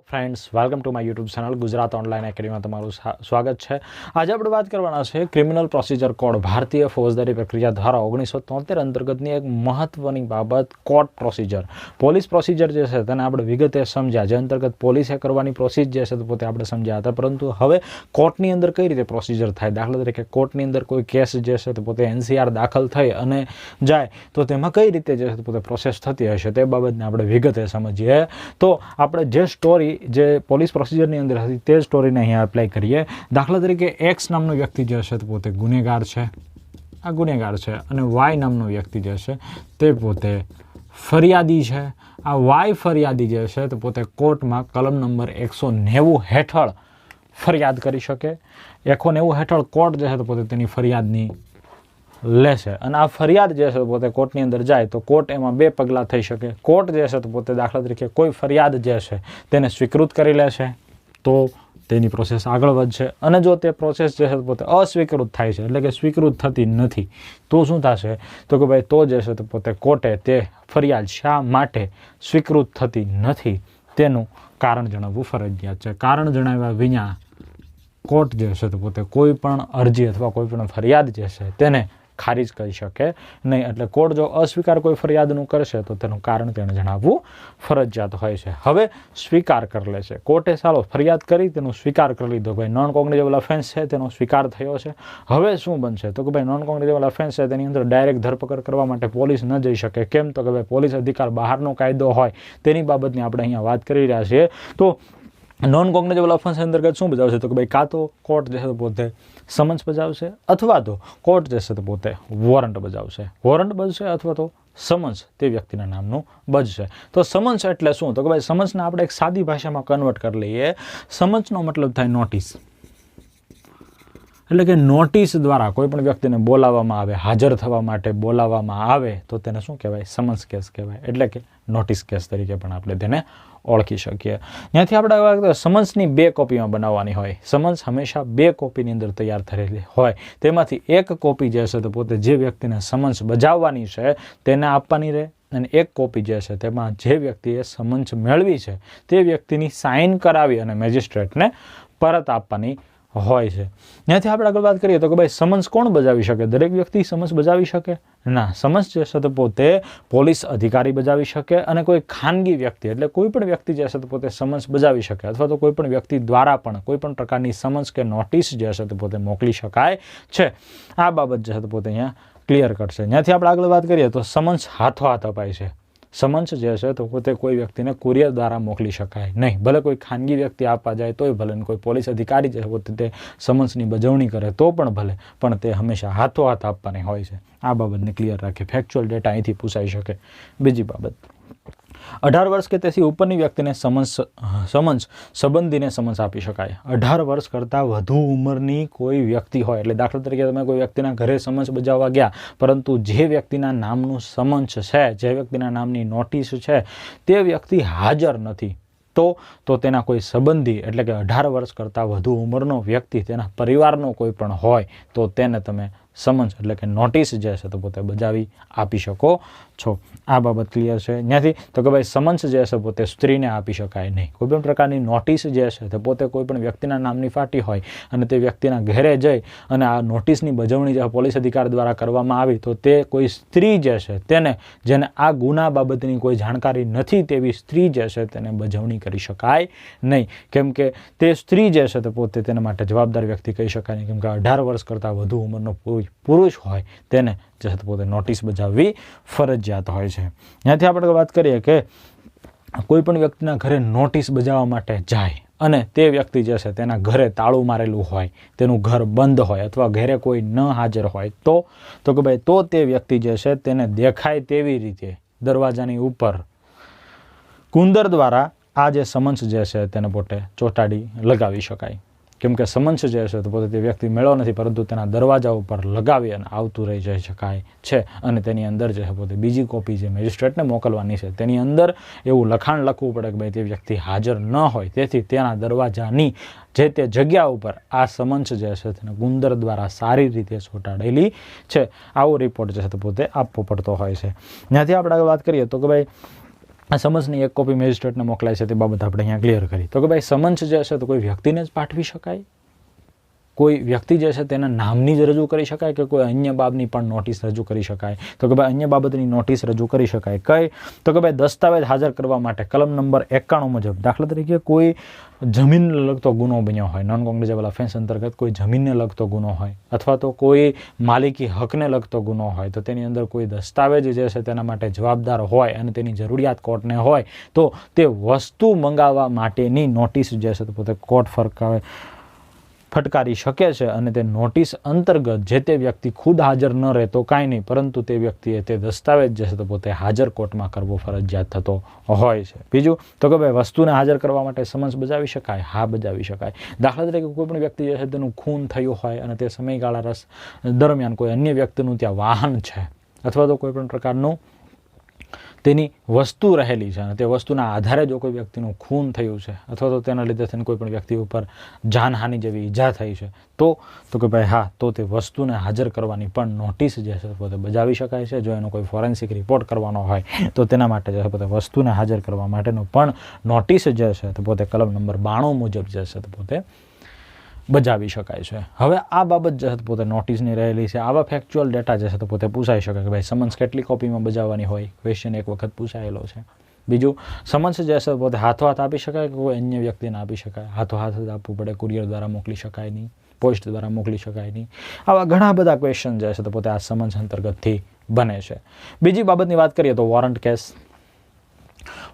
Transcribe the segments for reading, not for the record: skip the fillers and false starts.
Friends welcome to my YouTube channel Gujarat online academy में तमारू स्वागत है। आज આપણે વાત કરવાના છે ક્રિમિનલ પ્રોસિજર કોડ ભારતીય ફોજદારી પ્રક્રિયા ધારા 1973 અંતર્ગતની એક મહત્વની બાબત કોર્ટ પ્રોસિજર પોલીસ પ્રોસિજર જે છે તેને આપણે વિગતે સમજ્યા જે અંતર્ગત પોલીસે કરવાની પ્રોસિજર જે છે તે પોતે આપણે સમજ્યા હતા, પરંતુ હવે કોર્ટની અંદર કઈ રીતે પ્રોસિજર થાય, દાખલા તરીકે કોર્ટની અંદર કોઈ કેસ જે છે તે પોતે એનસીઆર દાખલ થઈ અને જાય તો તેમાં કઈ રીતે જે છે તે પોતે પ્રોસેસ થતી હશે તે બાબતને આપણે વિગતે સમજીએ। તો આપણે જે સ્ટોરી જે પોલીસ પ્રોસિજરની અંદર હતી તે સ્ટોરીને અહીંયા એપ્લાય કરીએ। દાખલા તરીકે એક્સ નામનો વ્યક્તિ જે છે તે પોતે ગુનેગાર છે, આ ગુનેગાર છે, અને વાય નામનો વ્યક્તિ જે છે તે પોતે ફરિયાદી છે। આ વાય ફરિયાદી જે છે તે પોતે કોર્ટમાં કલમ નંબર 190 હેઠળ ફરિયાદ કરી શકે। 190 હેઠળ કોર્ટ જે છે તે પોતે તેની ફરિયાદની લેશે અને આ ફરિયાદ જે છે પોતે કોર્ટની અંદર જાય તો કોર્ટ એમાં બે પગલાં થઈ શકે। કોર્ટ જે છે તો પોતે દાખલા તરીકે કોઈ ફરિયાદ જે છે તેને સ્વીકૃત કરી લેશે તો તેની પ્રોસેસ આગળ વધશે, અને જો તે પ્રોસેસ જે છે પોતે અસ્વીકૃત થાય છે એટલે કે સ્વીકૃત થતી નથી તો શું થશે તો કે ભાઈ તો જે છે તો પોતે કોર્ટે તે ફરિયાદ શા માટે સ્વીકૃત થતી નથી તેનું કારણ જણાવવું ફરજિયાત છે। કારણ જણાવ્યા વિના કોર્ટ જે છે તો પોતે કોઈ પણ અરજી અથવા કોઈ પણ ફરિયાદ જે છે તેને ખારીજ કરી શકે નહીં। એટલે કોર્ટ જો અસ્વીકાર કોઈ ફરિયાદનું કરશે તો તેનું કારણ તેણે જણાવવું ફરજિયાત હોય છે। હવે સ્વીકાર કરી લેશે કોર્ટે, ચાલો ફરિયાદ કરી તેનો સ્વીકાર કરી લીધો, ભાઈ નોન કોગ્નિઝેબલ ઓફેન્સ છે તેનો સ્વીકાર થયો છે। હવે શું બનશે તો કે ભાઈ નોન કોગ્નિઝેબલ ઓફેન્સ છે તેની અંદર ડાયરેક્ટ ધરપકડ કરવા માટે પોલીસ ન જઈ શકે। કેમ તો કે ભાઈ પોલીસ અધિકાર બહારનો કાયદો હોય તેની બાબતની આપણે અહીંયા વાત કરી રહ્યા છીએ। તો નોન કોગ્નિઝેબલ ઓફેન્સ અંતર્ગત શું બજાવશે તો કે ભાઈ કાં તો કોર્ટ જે છે પોતે સમન્સ બજાવશે અથવા તો કોર્ટ જે છે તો પોતે વોરંટ બજાવશે, વોરંટ બજશે અથવા તો સમન્સ તે વ્યક્તિના નામનું બજશે। તો સમન્સ એટલે શું તો કે ભાઈ સમન્સને આપણે એક સાદી ભાષામાં કન્વર્ટ કરી લઈએ। સમન્સનો મતલબ થાય નોટિસ, એટલે કે નોટિસ દ્વારા કોઈ પણ વ્યક્તિને બોલાવવામાં આવે, હાજર થવા માટે બોલાવવામાં આવે તો તેને શું કહેવાય, સમન્સ કેસ કહેવાય, એટલે કે નોટિસ કેસ તરીકે પણ આપણે તેને ઓળખી શકીએ। ત્યાંથી આપણે સમન્સની બે કોપીમાં બનાવવાની હોય। સમન્સ હંમેશા બે કોપીની અંદર તૈયાર થયેલી હોય, તેમાંથી એક કોપી જે છે તો પોતે જે વ્યક્તિને સમન્સ બજાવવાની છે તેને આપવાની રહે, અને એક કોપી જે છે તેમાં જે વ્યક્તિએ સમન્સ મેળવી છે તે વ્યક્તિની સાઇન કરાવી અને મેજિસ્ટ્રેટને પરત આપવાની હોય છે। ત્યાંથી આપણે આગળ વાત કરીએ તો કે ભાઈ સમન્સ કોણ બજાવી શકે, દરેક વ્યક્તિ સમન્સ બજાવી શકે ના, સમન્સ જે છે તો પોતે પોલીસ અધિકારી બજાવી શકે અને કોઈ ખાનગી વ્યક્તિ એટલે કોઈ પણ વ્યક્તિ જે છે તો પોતે સમન્સ બજાવી શકે, અથવા તો કોઈ પણ વ્યક્તિ દ્વારા પણ કોઈ પણ પ્રકારની સમન્સ કે નોટિસ જે છે તો પોતે મોકલી શકાય છે। આ બાબત જે છે તો પોતે અહીંયા ક્લિયર કરશે। ત્યાંથી આપણે આગળ વાત કરીએ તો સમન્સ હાથોહાથ અપાય છે। સમન્સ જે છે તો પોતે કોઈ વ્યક્તિને કુરિયર દ્વારા મોકલી શકાય નહીં, ભલે કોઈ ખાનગી વ્યક્તિ આપવા જાય તોય ભલે, કોઈ પોલીસ અધિકારી જે પોતે તે સમન્સની બજવણી કરે તો પણ ભલે, પણ તે હંમેશા હાથોહાથ આપવાની હોય છે। આ બાબતને ક્લિયર રાખે, ફેક્ચ્યુઅલ ડેટા અહીંથી પૂછાઈ શકે। બીજી બાબત, 18 વર્ષ કે તેથી ઉપરની વ્યક્તિને સમન્સ સંબંધીને સમન્સ આપી શકાય। 18 વર્ષ કરતાં વધુ ઉંમરની કોઈ વ્યક્તિ હોય, એટલે દાખલા તરીકે તમે કોઈ વ્યક્તિના ઘરે સમન્સ બજાવવા ગયા પરંતુ જે વ્યક્તિના નામનું સમન્સ છે, જે વ્યક્તિના નામની નોટિસ છે તે વ્યક્તિ હાજર નથી તો તેના કોઈ સંબંધી એટલે કે 18 વર્ષ કરતાં વધુ ઉંમરનો વ્યક્તિ તેના પરિવારનો કોઈ પણ હોય તો તેને તમે સમન્સ એટલે કે નોટિસ જે છે તો પોતે બજાવી આપી શકો છો। આ બાબત ક્લિયર છે। ત્યાંથી તો કે ભાઈ સમન્સ જે છે પોતે સ્ત્રીને આપી શકાય નહીં। કોઈ પણ પ્રકારની નોટિસ જે છે તે પોતે કોઈ પણ વ્યક્તિના નામની ફાટી હોય અને તે વ્યક્તિના ઘરે જઈ અને આ નોટિસની બજવણી જે પોલીસ અધિકાર દ્વારા કરવામાં આવી તો તે કોઈ સ્ત્રી જે છે તેને, જેને આ ગુના બાબતની કોઈ જાણકારી નથી તેવી સ્ત્રી જે છે તેને બજવણી કરી શકાય નહીં, કેમ કે તે સ્ત્રી જે છે તે પોતે તેના માટે જવાબદાર વ્યક્તિ કહી શકાય નહીં, કેમ કે 18 વર્ષ કરતાં વધુ ઉંમરનો પુરુષ હોય તેને જે છે પોતે નોટિસ બજાવવી ફરજિયાત હોય છે। ત્યાંથી આપણે વાત કરીએ કે કોઈ પણ વ્યક્તિના ઘરે નોટિસ બજાવવા માટે જાય અને તે વ્યક્તિ જે છે તેના ઘરે તાળું મારેલું હોય, તેનું ઘર બંધ હોય અથવા ઘરે કોઈ ન હાજર હોય તો કે ભાઈ તો તે વ્યક્તિ જે છે તેને દેખાય તેવી રીતે દરવાજાની ઉપર કુંદર દ્વારા આ જે સમન્સ જે છે તેને પોતે ચોંટાડી લગાવી શકાય। કેમ કે સમન્સ જે છે તો પોતે તે વ્યક્તિ મેળો નથી, પરંતુ તેના દરવાજા ઉપર લગાવી અને આવતું રહી જઈ શકાય છે, અને તેની અંદર જે છે પોતે બીજી કોપી જે મેજિસ્ટ્રેટને મોકલવાની છે તેની અંદર એવું લખાણ લખવું પડે કે ભાઈ તે વ્યક્તિ હાજર ન હોય, તેથી તેના દરવાજાની જે તે જગ્યા ઉપર આ સમન્સ જે છે તેને ગુંદર દ્વારા સારી રીતે ચોંટાડેલી છે। આવો રિપોર્ટ જે છે તો પોતે આપવો પડતો હોય છે। ત્યાંથી આપણે વાત કરીએ તો કે ભાઈ આ સમન્સની એક કોપી મેજિસ્ટ્રેટને મોકલાય છે તે બાબત આપણે અહીંયા ક્લિયર કરી. તો કે ભાઈ સમન્સ જે છે તો કોઈ વ્યક્તિને જ પાઠવી શકાય, કોઈ વ્યક્તિ જે છે તેના નામની જ રજૂ કરી શકાય કે કોઈ અન્ય બાબતની પણ નોટિસ રજૂ કરી શકાય? તો કે ભાઈ અન્ય બાબતની નોટિસ રજૂ કરી શકાય. કઈ? તો કે ભાઈ દસ્તાવેજ હાજર કરવા માટે કલમ નંબર 91 મુજબ, દાખલા તરીકે કોઈ જમીનને લગતો ગુનો બન્યો હોય, નોન કોગ્નિઝેબલ ઓફેન્સ અંતર્ગત કોઈ જમીનને લગતો ગુનો હોય, અથવા તો કોઈ માલિકી હકને લગતો ગુનો હોય, તો તેની અંદર કોઈ દસ્તાવેજ જે છે તેના માટે જવાબદાર હોય અને તેની જરૂરિયાત કોર્ટને હોય, તો તે વસ્તુ મંગાવવા માટેની નોટિસ જે છે તે પોતે કોર્ટ ફટકારી શકે છે. અને તે નોટિસ અંતર્ગત જે તે વ્યક્તિ ખુદ હાજર ન રહે તો કાંઈ નહીં, પરંતુ તે વ્યક્તિએ તે દસ્તાવેજ જે છે તો પોતે હાજર કોર્ટમાં કરવો ફરજિયાત થતો હોય છે. બીજું તો કે ભાઈ વસ્તુને હાજર કરવા માટે સમન્સ બજાવી શકાય? હા, બજાવી શકાય. દાખલા તરીકે કોઈ પણ વ્યક્તિ જે છે તેનું ખૂન થયું હોય અને તે સમયગાળા દરમિયાન કોઈ અન્ય વ્યક્તિનું ત્યાં વાહન છે, અથવા તો કોઈ પણ પ્રકારનું તેની વસ્તુ રહેલી છે અને તે વસ્તુના આધારે જો કોઈ વ્યક્તિનું ખૂન થયું છે, અથવા તો તેના લીધે થઈને કોઈ પણ વ્યક્તિ ઉપર જાનહાનિ જેવી ઈજા થઈ છે, તો કે ભાઈ હા, તો તે વસ્તુને હાજર કરવાની પણ નોટિસ જે છે પોતે બજાવી શકાય છે. જો એનો કોઈ ફોરેન્સિક રિપોર્ટ કરવાનો હોય તો તેના માટે જે છે પોતે વસ્તુને હાજર કરવા માટેનો પણ નોટિસ જે છે તે પોતે કલમ નંબર 92 મુજબ જે છે તે પોતે બજાવી શકાય છે. હવે આ બાબત જે છે પોતે નોટિસની રહેલી છે. આવા ફેક્ચ્યુઅલ ડેટા જે છે તો પોતે પૂછાઈ શકે કે ભાઈ સમન્સ કેટલી કોપીમાં બજાવવાની હોય, ક્વેશ્ચન એક વખત પૂછાયેલો છે. બીજું, સમન્સ જે છે પોતે હાથો હાથ આપી શકાય કે કોઈ અન્ય વ્યક્તિને આપી શકાય? હાથો હાથ જ આપવું પડે, કુરિયર દ્વારા મોકલી શકાય નહીં, પોસ્ટ દ્વારા મોકલી શકાય નહીં. આવા ઘણા બધા ક્વેશ્ચન જે છે તો પોતે આ સમન્સ અંતર્ગતથી બને છે. બીજી બાબતની વાત કરીએ તો વોરંટ કેસ.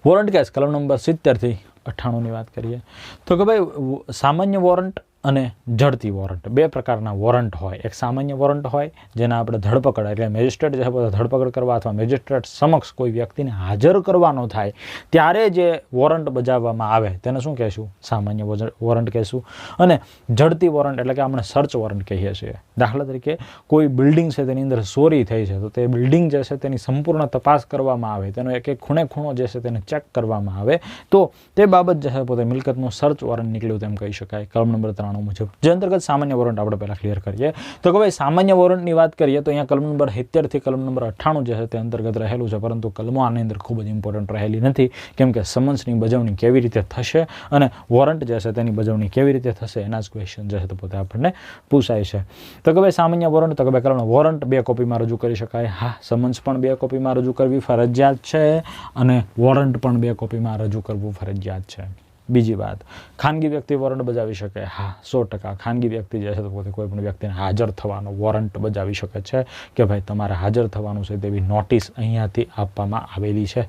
વોરંટ કેસ કલમ નંબર 70 થી 98ની વાત કરીએ તો કે ભાઈ સામાન્ય વોરંટ અને ઝડપી વોરંટ, બે પ્રકારના વોરંટ હોય. એક સામાન્ય વોરંટ હોય જેના આપણે ધરપકડ, એટલે મેજિસ્ટ્રેટ જે છે ધરપકડ કરવા અથવા મેજિસ્ટ્રેટ સમક્ષ કોઈ વ્યક્તિને હાજર કરવાનો થાય ત્યારે જે વોરંટ બજાવવામાં આવે તેને શું કહેશું? સામાન્ય વોરંટ કહેશું. અને ઝડપી વોરંટ એટલે કે આપણે સર્ચ વોરંટ કહીએ છીએ. દાખલા તરીકે કોઈ બિલ્ડિંગ છે તેની અંદર ચોરી થઈ છે, તો તે બિલ્ડિંગ જે છે તેની સંપૂર્ણ તપાસ કરવામાં આવે, તેનો એક એક ખૂણો જે છે તેને ચેક કરવામાં આવે, તો તે બાબત જે છે પોતે મિલકતનું સર્ચ વોરંટ નીકળ્યું તેમ કહી શકાય કલમ નંબર 93 મુજબ. જે અંતર્ગત સામાન્ય વોરંટ આપણે પહેલા ક્લિયર કરીએ તો કે ભાઈ સામાન્ય વોરંટની વાત કરીએ તો અહીંયા કલમ નંબર 70 થી કલમ નંબર 98 જે છે તે અંતર્ગત રહેલું છે, પરંતુ કલમો આની અંદર ખૂબ જ ઇમ્પોર્ટન્ટ રહેલી નથી, કેમ કે સમન્સની બજવણી કેવી રીતે થશે અને વોરંટ જે છે તેની બજવણી કેવી રીતે થશે એના જ ક્વેશ્ચન જે છે તે પોતે આપણને પૂછાય છે. તો કે ભાઈ સામાન્ય વોરંટ, તો કે ભાઈ કલમ વોરંટ 2 કોપીમાં રજૂ કરી શકાય? હા, સમન્સ પણ 2 કોપીમાં રજૂ કરવી ફરજિયાત છે અને વોરંટ પણ 2 કોપીમાં રજૂ કરવું ફરજિયાત છે. બીજી વાત, ખાનગી વ્યક્તિ વોરંટ બજાવી શકે? હા, 100%. ખાનગી વ્યક્તિ જે છે તો પોતે કોઈ પણ વ્યક્તિને હાજર થવાનો વોરંટ બજાવી શકે છે કે ભાઈ તમારે હાજર થવાનું છે તેવી નોટિસ અહીંયાથી આપવામાં આવેલી છે.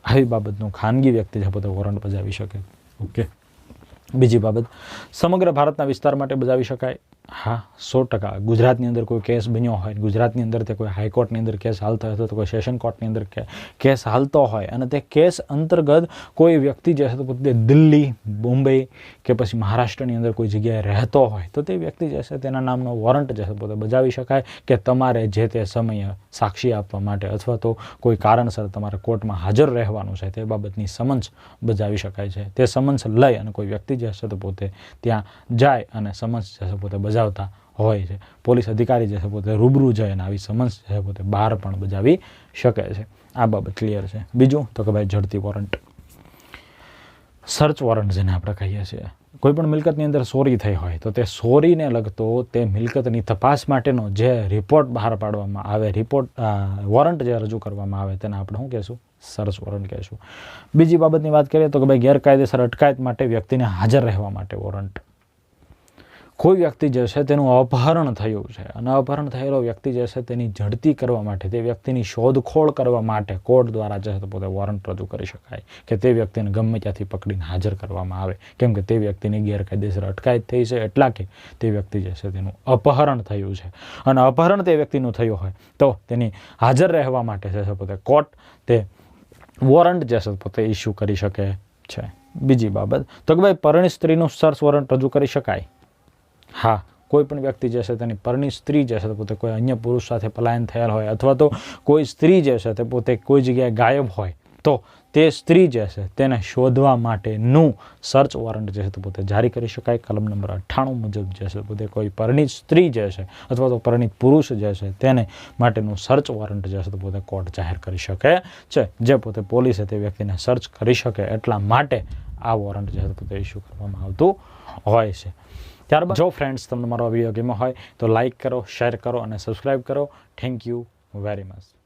આવી બાબતનું ખાનગી વ્યક્તિ જે પોતે વોરંટ બજાવી શકે. ઓકે. બીજી બાબત, સમગ્ર ભારતના વિસ્તાર માટે બજાવી શકાય? હા, 100%. ગુજરાતની અંદર કોઈ કેસ બન્યો હોય, ગુજરાતની અંદર તે કોઈ હાઈકોર્ટની અંદર કેસ હાલતો હોય, તો કોઈ સેશન કોર્ટની અંદર કેસ હાલતો હોય અને તે કેસ અંતર્ગત કોઈ વ્યક્તિ જે છે તો પોતે દિલ્હી, બોમ્બે કે પછી મહારાષ્ટ્રની અંદર કોઈ જગ્યાએ રહેતો હોય, તો તે વ્યક્તિ જે છે તેના નામનો વોરંટ જે છે પોતે બજાવી શકાય કે તમારે જે તે સમયે સાક્ષી આપવા માટે અથવા તો કોઈ કારણસર તમારે કોર્ટમાં હાજર રહેવાનું છે તે બાબતની સમન્સ બજાવી શકાય છે. તે સમન્સ લઈ અને કોઈ વ્યક્તિ જે છે તો પોતે ત્યાં જાય અને સમન્સ જે છે પોતે બજાવતા હોય છે. પોલીસ અધિકારી જે છે પોતે રૂબરૂ જાય અને આવી સમન્સ જે છે પોતે બહાર પણ બજાવી શકે છે. આ બાબત ક્લિયર છે. બીજું તો કે ભાઈ ઝડપી વોરંટ, સર્ચ વોરંટ જેને આપણે કહીએ છીએ. કોઈ પણ મિલકતની અંદર ચોરી થઈ હોય તો તે ચોરીને લગતો તે મિલકતની તપાસ માટેનો જે રિપોર્ટ બહાર પાડવામાં આવે, વોરંટ જે રજૂ કરવામાં આવે તેને આપણે શું કહેશું? સર્ચ વોરંટ કહેશું. બીજી બાબતની વાત કરીએ તો કે ભાઈ ગેરકાયદેસર અટકાયત માટે વ્યક્તિને હાજર રહેવા માટે વોરંટ. કોઈ વ્યક્તિ જે છે તેનું અપહરણ થયું છે અને અપહરણ થયેલો વ્યક્તિ જે છે તેની ઝડપી કરવા માટે, તે વ્યક્તિની શોધખોળ કરવા માટે કોર્ટ દ્વારા જે છે તો પોતે વોરંટ રજૂ કરી શકાય કે તે વ્યક્તિને ગમે ત્યાંથી પકડીને હાજર કરવામાં આવે, કેમ કે તે વ્યક્તિની ગેરકાયદેસર અટકાયત થઈ છે, એટલા કે તે વ્યક્તિ જે છે તેનું અપહરણ થયું છે અને અપહરણ તે વ્યક્તિનું થયું હોય તો તેની હાજર રહેવા માટે જે છે પોતે કોર્ટ તે વોરંટ જે છે પોતે ઇસ્યુ કરી શકે છે. બીજી બાબત તો કે ભાઈ પરણિત સ્ત્રીનું સર્ચ વોરંટ રજૂ કરી શકાય? હા, કોઈ પણ વ્યક્તિ જે છે તેની પરણિત સ્ત્રી જે છે પોતે કોઈ અન્ય પુરુષ સાથે પલાયન થયેલ હોય અથવા તો કોઈ સ્ત્રી જે છે તે પોતે કોઈ જગ્યાએ ગાયબ હોય તો તે સ્ત્રી જે છે તેને શોધવા માટેનું સર્ચ વોરંટ જે છે તે પોતે જારી કરી શકાય. કલમ નંબર 98 મુજબ જે છે પોતે કોઈ પરિણીત સ્ત્રી જે છે અથવા તો પરિણીત પુરુષ જે છે તેને માટેનું સર્ચ વોરંટ જે છે તે પોતે કોર્ટ જાહેર કરી શકે છે, જે પોતે પોલીસે તે વ્યક્તિને સર્ચ કરી શકે એટલા માટે આ વોરંટ જે છે પોતે ઇસ્યુ કરવામાં આવતું હોય છે. ત્યારબાદ જો ફ્રેન્ડ્સ તમને મારો વિડીયો ગમ્યો હોય તો લાઇક કરો, શેર કરો અને સબસ્ક્રાઈબ કરો. Thank you very much.